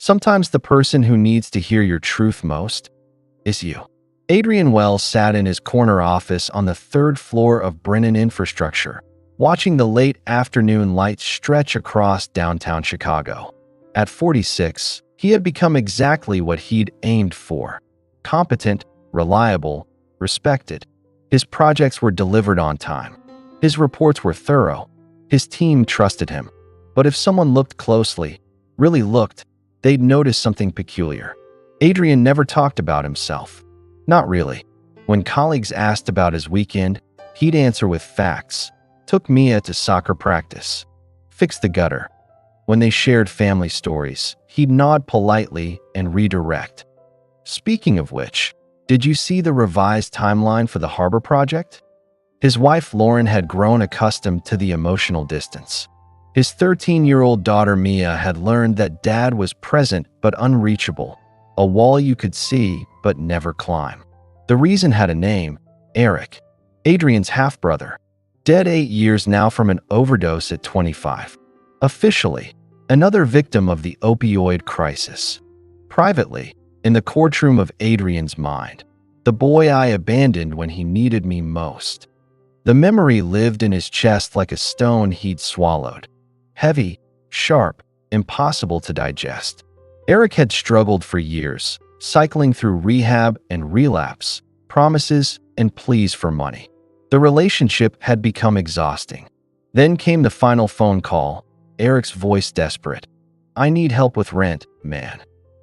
Sometimes the person who needs to hear your truth most is you. Adrian Wells sat in his corner office on the third floor of Brennan Infrastructure, watching the late afternoon lights stretch across downtown Chicago. At 46, he had become exactly what he'd aimed for: competent, reliable, respected. His projects were delivered on time. His reports were thorough. His team trusted him. But if someone looked closely, really looked, they'd notice something peculiar. Adrian never talked about himself. Not really. When colleagues asked about his weekend, he'd answer with facts. Took Mia to soccer practice. Fixed the gutter. When they shared family stories, he'd nod politely and redirect. Speaking of which, did you see the revised timeline for the harbor project? His wife Lauren had grown accustomed to the emotional distance. His 13-year-old daughter Mia had learned that Dad was present but unreachable, a wall you could see but never climb. The reason had a name: Eric, Adrian's half-brother, dead 8 years now from an overdose at 25. Officially, another victim of the opioid crisis. Privately, in the courtroom of Adrian's mind, the boy I abandoned when he needed me most. The memory lived in his chest like a stone he'd swallowed. Heavy, sharp, impossible to digest. Eric had struggled for years, cycling through rehab and relapse, promises and pleas for money. The relationship had become exhausting. Then came the final phone call, Eric's voice desperate. "I need help with rent, man.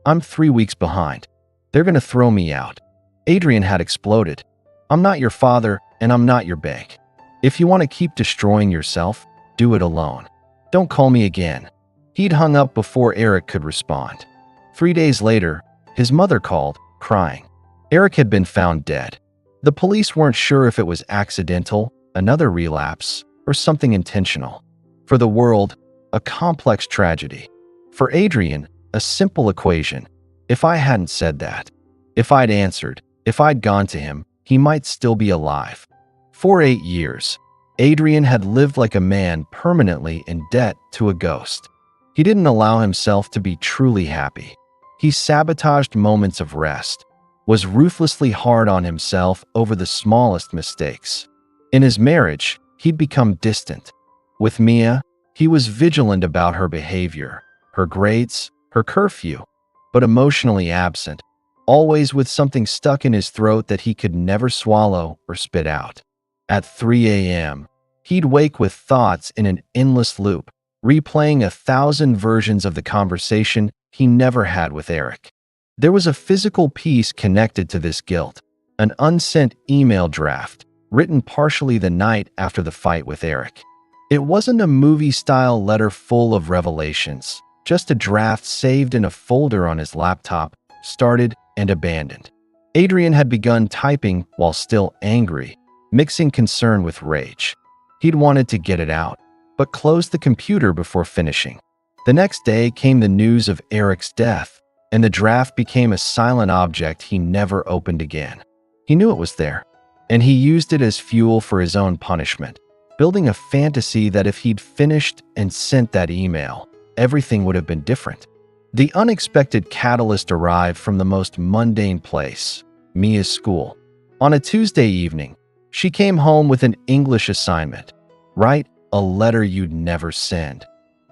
I'm 3 weeks behind. They're gonna throw me out." Adrian had exploded. "I'm not your father, and I'm not your bank. If you want to keep destroying yourself, do it alone. Don't call me again." He'd hung up before Eric could respond. 3 days later, his mother called, crying. Eric had been found dead. The police weren't sure if it was accidental, another relapse, or something intentional. For the world, a complex tragedy. For Adrian, a simple equation. If I hadn't said that, if I'd answered, if I'd gone to him, he might still be alive. For 8 years, Adrian had lived like a man permanently in debt to a ghost. He didn't allow himself to be truly happy. He sabotaged moments of rest, was ruthlessly hard on himself over the smallest mistakes. In his marriage, he'd become distant. With Mia, he was vigilant about her behavior, her grades, her curfew, but emotionally absent, always with something stuck in his throat that he could never swallow or spit out. At 3 a.m., he'd wake with thoughts in an endless loop, replaying 1,000 versions of the conversation he never had with Eric. There was a physical piece connected to this guilt, an unsent email draft, written partially the night after the fight with Eric. It wasn't a movie-style letter full of revelations, just a draft saved in a folder on his laptop, started and abandoned. Adrian had begun typing while still angry, mixing concern with rage. He'd wanted to get it out, but closed the computer before finishing. The next day came the news of Eric's death, and the draft became a silent object he never opened again. He knew it was there, and he used it as fuel for his own punishment, building a fantasy that if he'd finished and sent that email, everything would have been different. The unexpected catalyst arrived from the most mundane place, Mia's school. On a Tuesday evening, she came home with an English assignment. Write a letter you'd never send.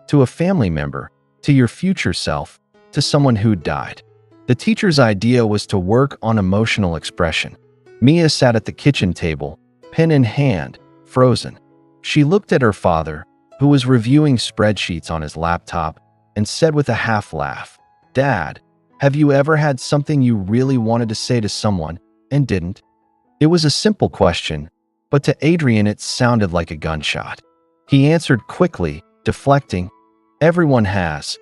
To a family member, to your future self, to someone who'd died. The teacher's idea was to work on emotional expression. Mia sat at the kitchen table, pen in hand, frozen. She looked at her father, who was reviewing spreadsheets on his laptop, and said with a half laugh, "Dad, have you ever had something you really wanted to say to someone and didn't?" It was a simple question, but to Adrian it sounded like a gunshot. He answered quickly, deflecting, "Everyone has,"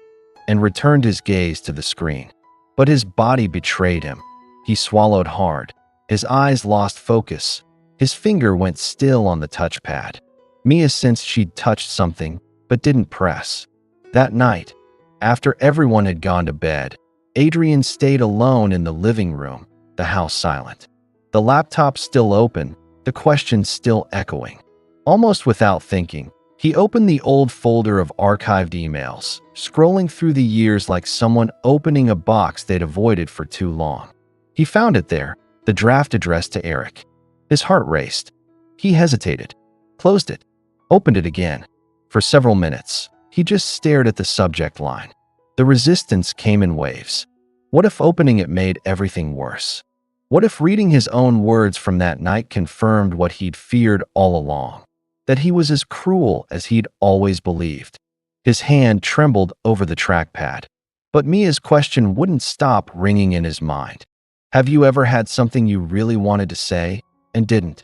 and returned his gaze to the screen. But his body betrayed him. He swallowed hard. His eyes lost focus. His finger went still on the touchpad. Mia sensed she'd touched something, but didn't press. That night, after everyone had gone to bed, Adrian stayed alone in the living room, the house silent. The laptop still open, the questions still echoing. Almost without thinking, He opened the old folder of archived emails, scrolling through the years like someone opening a box they'd avoided for too long. He found it there, the draft addressed to Eric. His heart raced. He hesitated, closed it, opened it again. For several minutes, he just stared at the subject line. The resistance came in waves. What if opening it made everything worse? What if reading his own words from that night confirmed what he'd feared all along? That he was as cruel as he'd always believed. His hand trembled over the trackpad. But Mia's question wouldn't stop ringing in his mind. Have you ever had something you really wanted to say and didn't?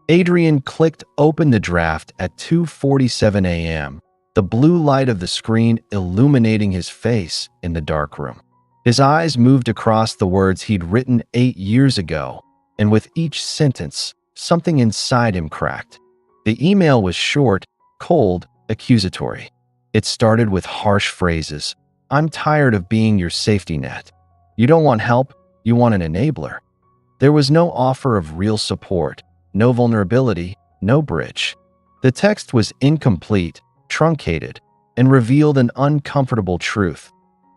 Adrian clicked open the draft at 2:47 a.m., the blue light of the screen illuminating his face in the dark room. His eyes moved across the words he'd written 8 years ago, and with each sentence, something inside him cracked. The email was short, cold, accusatory. It started with harsh phrases. I'm tired of being your safety net. You don't want help, you want an enabler. There was no offer of real support, no vulnerability, no bridge. The text was incomplete, truncated, and revealed an uncomfortable truth.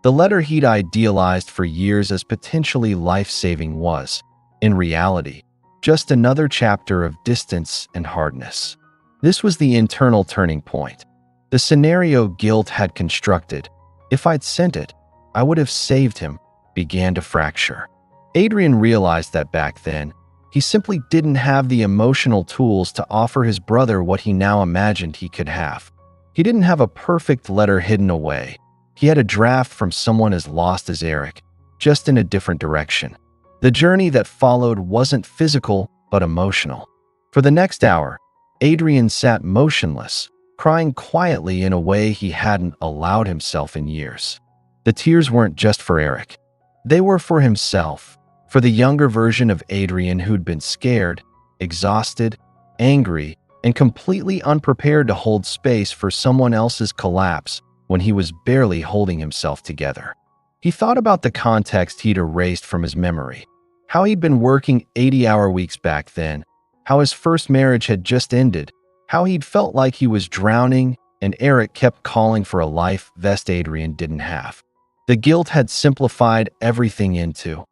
The letter he'd idealized for years as potentially life-saving was, in reality, just another chapter of distance and hardness. This was the internal turning point. The scenario Guilt had constructed, if I'd sent it, I would have saved him, began to fracture. Adrian realized that back then, he simply didn't have the emotional tools to offer his brother what he now imagined he could have. He didn't have a perfect letter hidden away. He had a draft from someone as lost as Eric, just in a different direction. The journey that followed wasn't physical, but emotional. For the next hour, Adrian sat motionless, crying quietly in a way he hadn't allowed himself in years. The tears weren't just for Eric. They were for himself, for the younger version of Adrian who'd been scared, exhausted, angry, and completely unprepared to hold space for someone else's collapse when he was barely holding himself together. He thought about the context he'd erased from his memory, how he'd been working 80-hour weeks back then, how his first marriage had just ended, how he'd felt like he was drowning, and Eric kept calling for a life vest Adrian didn't have. The guilt had simplified everything into,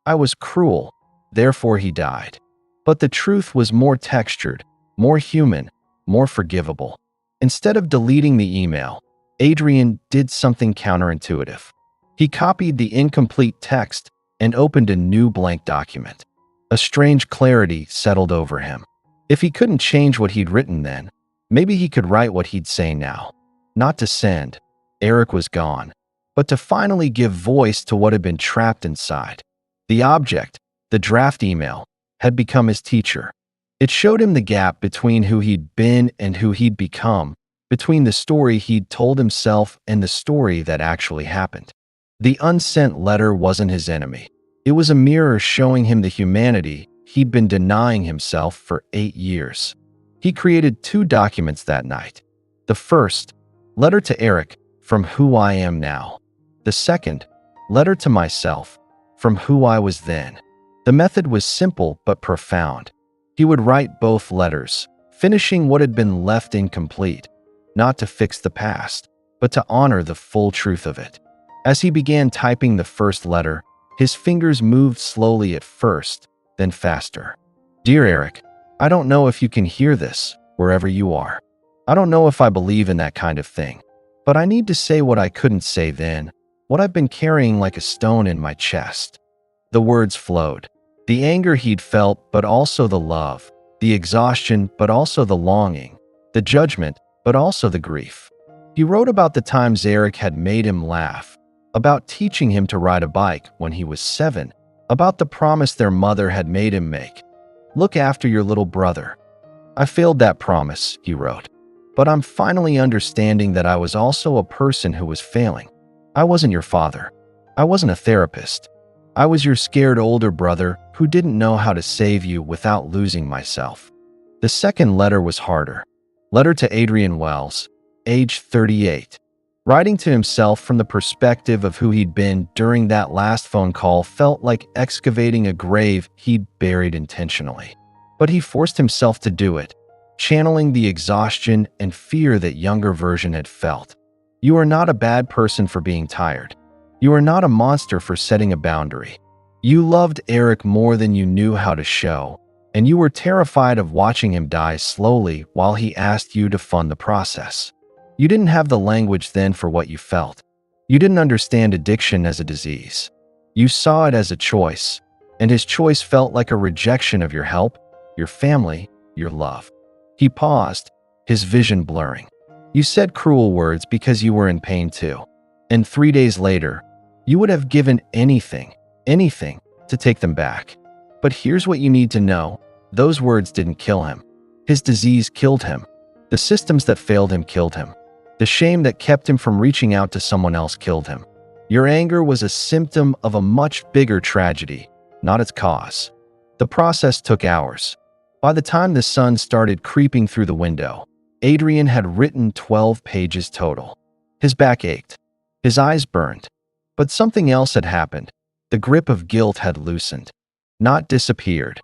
I was cruel, therefore he died. But the truth was more textured, more human, more forgivable. Instead of deleting the email, Adrian did something counterintuitive. He copied the incomplete text and opened a new blank document. A strange clarity settled over him. If he couldn't change what he'd written then, maybe he could write what he'd say now. Not to send, Eric was gone, but to finally give voice to what had been trapped inside. The object, the draft email, had become his teacher. It showed him the gap between who he'd been and who he'd become, between the story he'd told himself and the story that actually happened. The unsent letter wasn't his enemy. It was a mirror showing him the humanity he'd been denying himself for 8 years. He created 2 documents that night. The first, letter to Eric, from who I am now. The second, letter to myself, from who I was then. The method was simple but profound. He would write both letters, finishing what had been left incomplete, not to fix the past, but to honor the full truth of it. As he began typing the first letter, his fingers moved slowly at first, then faster. Dear Eric, I don't know if you can hear this, wherever you are. I don't know if I believe in that kind of thing, but I need to say what I couldn't say then, what I've been carrying like a stone in my chest. The words flowed. The anger he'd felt, but also the love. The exhaustion, but also the longing. The judgment, but also the grief. He wrote about the times Eric had made him laugh, about teaching him to ride a bike when he was 7, about the promise their mother had made him make. Look after your little brother. I failed that promise, he wrote, but I'm finally understanding that I was also a person who was failing. I wasn't your father. I wasn't a therapist. I was your scared older brother who didn't know how to save you without losing myself. The second letter was harder. Letter to Adrian Wells, age 38. Writing to himself from the perspective of who he'd been during that last phone call felt like excavating a grave he'd buried intentionally. But he forced himself to do it. channeling the exhaustion and fear that younger version had felt. You are not a bad person for being tired. You are not a monster for setting a boundary. You loved Eric more than you knew how to show, and you were terrified of watching him die slowly while he asked you to fund the process. You didn't have the language then for what you felt. You didn't understand addiction as a disease. You saw it as a choice, and his choice felt like a rejection of your help, your family, your love. He paused, his vision blurring. You said cruel words because you were in pain too. And 3 days later, you would have given anything to take them back. But here's what you need to know. Those words didn't kill him. His disease killed him. The systems that failed him killed him. The shame that kept him from reaching out to someone else killed him. Your anger was a symptom of a much bigger tragedy, not its cause. The process took hours. By the time the sun started creeping through the window, Adrian had written 12 pages total. His back ached. His eyes burned. But something else had happened. The grip of guilt had loosened, not disappeared.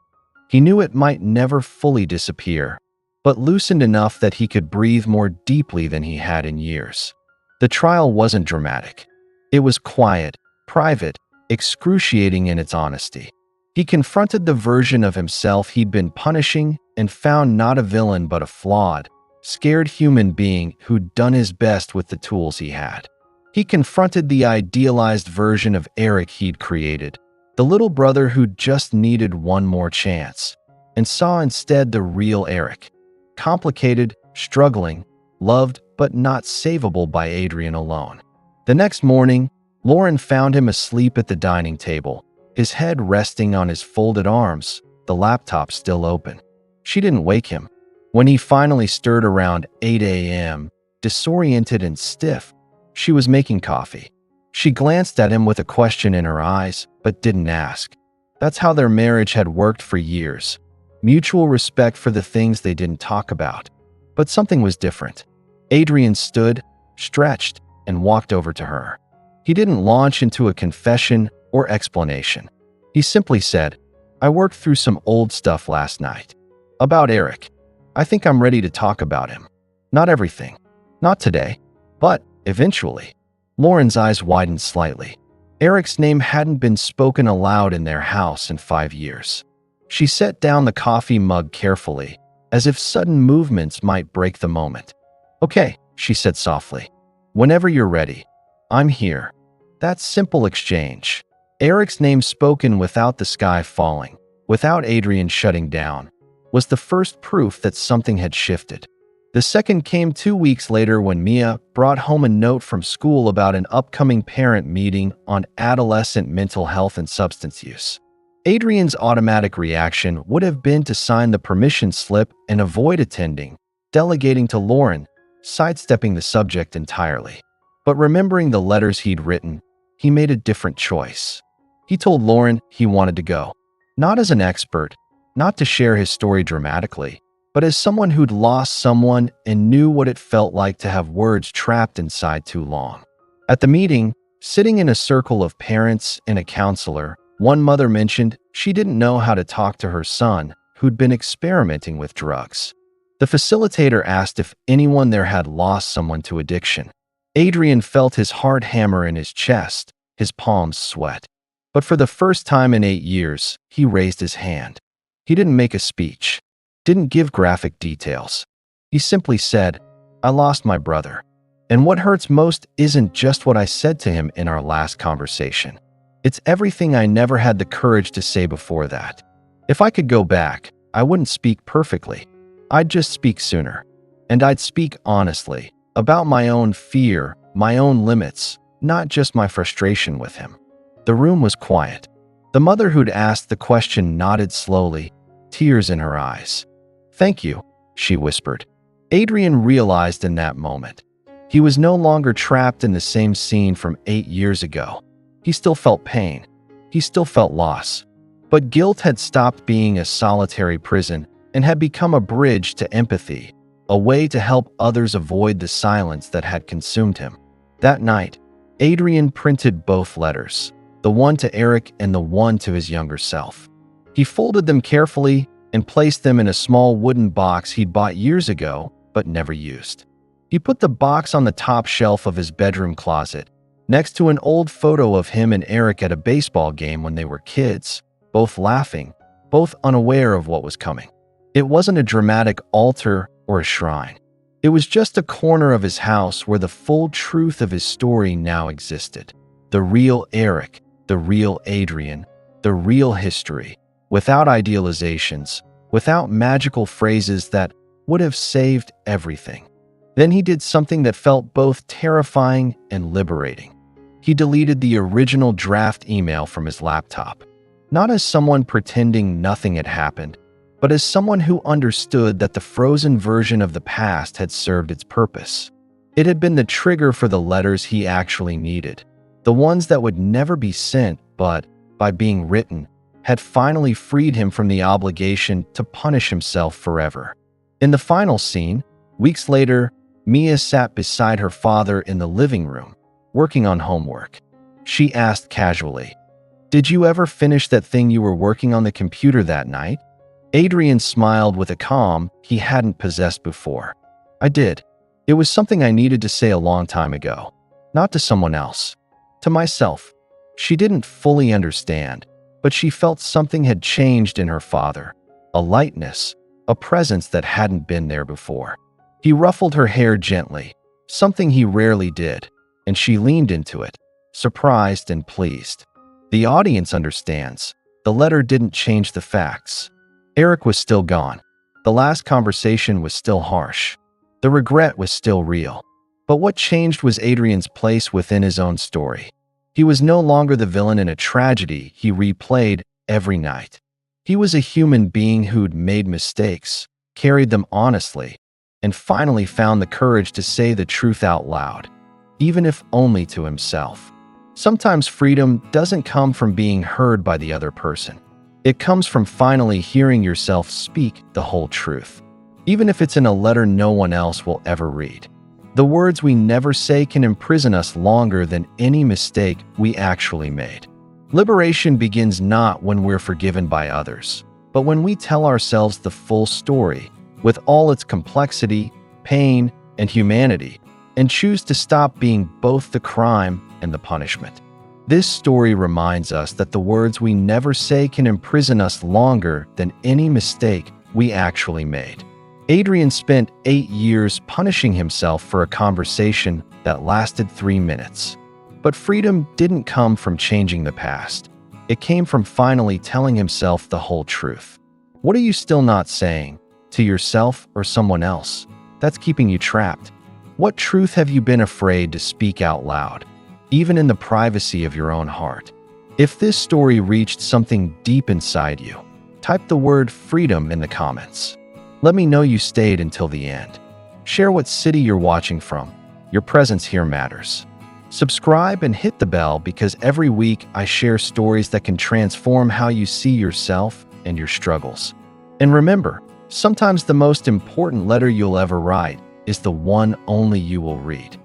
He knew it might never fully disappear, but loosened enough that he could breathe more deeply than he had in years. The trial wasn't dramatic. It was quiet, private, excruciating in its honesty. He confronted the version of himself he'd been punishing and found not a villain but a flawed, scared human being who'd done his best with the tools he had. He confronted the idealized version of Eric he'd created, the little brother who just needed one more chance, and saw instead the real Eric. Complicated, struggling, loved but not savable by Adrian alone. The next morning, Lauren found him asleep at the dining table, his head resting on his folded arms, the laptop still open. She didn't wake him. When he finally stirred around 8 a.m., disoriented and stiff, she was making coffee. She glanced at him with a question in her eyes, but didn't ask. That's how their marriage had worked for years. Mutual respect for the things they didn't talk about. But something was different. Adrian stood, stretched, and walked over to her. He didn't launch into a confession or explanation. He simply said, "I worked through some old stuff last night. About Eric. I think I'm ready to talk about him. Not everything. Not today. But eventually." Lauren's eyes widened slightly. Eric's name hadn't been spoken aloud in their house in 5 years. She set down the coffee mug carefully, as if sudden movements might break the moment. "Okay," she said softly. "Whenever you're ready. I'm here." That simple exchange, Eric's name spoken without the sky falling, without Adrian shutting down, was the first proof that something had shifted. The second came 2 weeks later when Mia brought home a note from school about an upcoming parent meeting on adolescent mental health and substance use. Adrian's automatic reaction would have been to sign the permission slip and avoid attending, delegating to Lauren, sidestepping the subject entirely. But remembering the letters he'd written, he made a different choice. He told Lauren he wanted to go, not as an expert, not to share his story dramatically, but as someone who'd lost someone and knew what it felt like to have words trapped inside too long. At the meeting, sitting in a circle of parents and a counselor, one mother mentioned she didn't know how to talk to her son, who'd been experimenting with drugs. The facilitator asked if anyone there had lost someone to addiction. Adrian felt his heart hammer in his chest, his palms sweat. But for the first time in 8 years, he raised his hand. He didn't make a speech, didn't give graphic details. He simply said, "I lost my brother. And what hurts most isn't just what I said to him in our last conversation. It's everything I never had the courage to say before that. If I could go back, I wouldn't speak perfectly. I'd just speak sooner. And I'd speak honestly, about my own fear, my own limits, not just my frustration with him." The room was quiet. The mother who'd asked the question nodded slowly, tears in her eyes. "Thank you," she whispered. Adrian realized in that moment. He was no longer trapped in the same scene from 8 years ago. He still felt pain. He still felt loss. But guilt had stopped being a solitary prison and had become a bridge to empathy, a way to help others avoid the silence that had consumed him. That night, Adrian printed both letters, the one to Eric and the one to his younger self. He folded them carefully, and placed them in a small wooden box he'd bought years ago but never used. He put the box on the top shelf of his bedroom closet, next to an old photo of him and Eric at a baseball game when they were kids, both laughing, both unaware of what was coming. It wasn't a dramatic altar or a shrine. It was just a corner of his house where the full truth of his story now existed. The real Eric, the real Adrian, the real history, without idealizations, without magical phrases that would have saved everything. Then he did something that felt both terrifying and liberating. He deleted the original draft email from his laptop, not as someone pretending nothing had happened, but as someone who understood that the frozen version of the past had served its purpose. It had been the trigger for the letters he actually needed, the ones that would never be sent, but, by being written, had finally freed him from the obligation to punish himself forever. In the final scene, weeks later, Mia sat beside her father in the living room, working on homework. She asked casually, "Did you ever finish that thing you were working on the computer that night?" Adrian smiled with a calm he hadn't possessed before. "I did. It was something I needed to say a long time ago. Not to someone else. To myself." She didn't fully understand, but she felt something had changed in her father. A lightness, a presence that hadn't been there before. He ruffled her hair gently, something he rarely did, and she leaned into it, surprised and pleased. The audience understands. The letter didn't change the facts. Eric was still gone. The last conversation was still harsh. The regret was still real. But what changed was Adrian's place within his own story. He was no longer the villain in a tragedy he replayed every night. He was a human being who'd made mistakes, carried them honestly, and finally found the courage to say the truth out loud, even if only to himself. Sometimes freedom doesn't come from being heard by the other person. It comes from finally hearing yourself speak the whole truth, even if it's in a letter no one else will ever read. The words we never say can imprison us longer than any mistake we actually made. Liberation begins not when we're forgiven by others, but when we tell ourselves the full story, with all its complexity, pain, and humanity, and choose to stop being both the crime and the punishment. This story reminds us that the words we never say can imprison us longer than any mistake we actually made. Adrian spent 8 years punishing himself for a conversation that lasted 3 minutes. But freedom didn't come from changing the past. It came from finally telling himself the whole truth. What are you still not saying? To yourself or someone else? That's keeping you trapped. What truth have you been afraid to speak out loud, even in the privacy of your own heart? If this story reached something deep inside you, type the word freedom in the comments. Let me know you stayed until the end. Share what city you're watching from. Your presence here matters. Subscribe and hit the bell because every week I share stories that can transform how you see yourself and your struggles. And remember, sometimes the most important letter you'll ever write is the one only you will read.